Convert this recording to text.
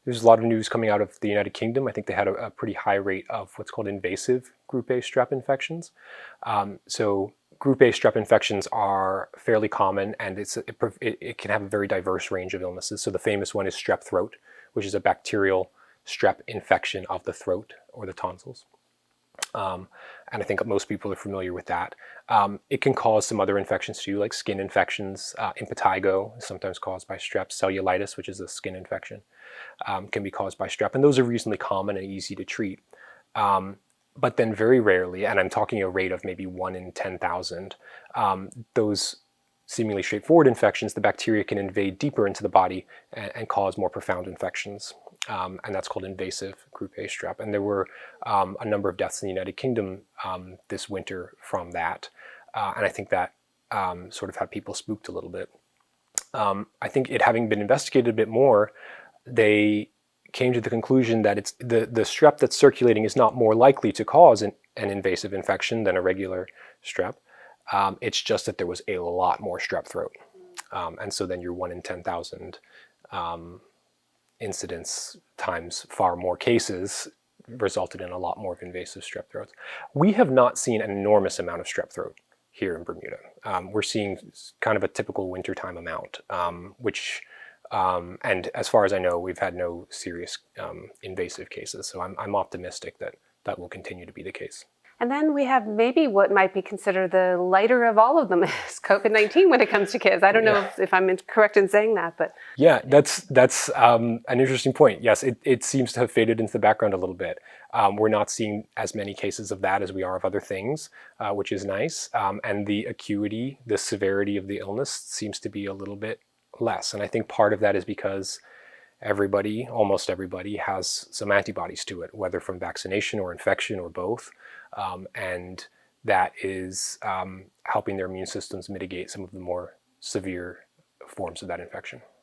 There's a lot of news coming out of the United Kingdom. I think they had a pretty high rate of what's called invasive group A strep infections. So group A strep infections are fairly common, and it can have a very diverse range of illnesses. So the famous one is strep throat, which is a bacterial strep infection of the throat or the tonsils. And I think most people are familiar with that. It can cause some other infections too, like skin infections. Impetigo is sometimes caused by strep. Cellulitis, which is a skin infection, can be caused by strep. And those are reasonably common and easy to treat. But then very rarely, and I'm talking a rate of maybe 1 in 10,000, those seemingly straightforward infections, the bacteria can invade deeper into the body and cause more profound infections. And that's called invasive group A strep. And there were a number of deaths in the United Kingdom this winter from that. And I think that sort of had people spooked a little bit. I think it having been investigated a bit more, they came to the conclusion that it's the strep that's circulating is not more likely to cause an invasive infection than a regular strep. It's just that there was a lot more strep throat. And so then your 1 in 10,000 incidence times far more cases resulted in a lot more of invasive strep throats. We have not seen an enormous amount of strep throat here in Bermuda. We're seeing kind of a typical wintertime amount, and as far as I know, we've had no serious invasive cases. So I'm optimistic that that will continue to be the case. And then we have maybe what might be considered the lighter of all of them is COVID-19 when it comes to kids. I don't know if I'm correct in saying that, but yeah, that's an interesting point. Yes, it seems to have faded into the background a little bit. We're not seeing as many cases of that as we are of other things, which is nice. And the acuity, the severity of the illness seems to be a little bit less. And I think part of that is because almost everybody has some antibodies to it, whether from vaccination or infection or both. And that is helping their immune systems mitigate some of the more severe forms of that infection.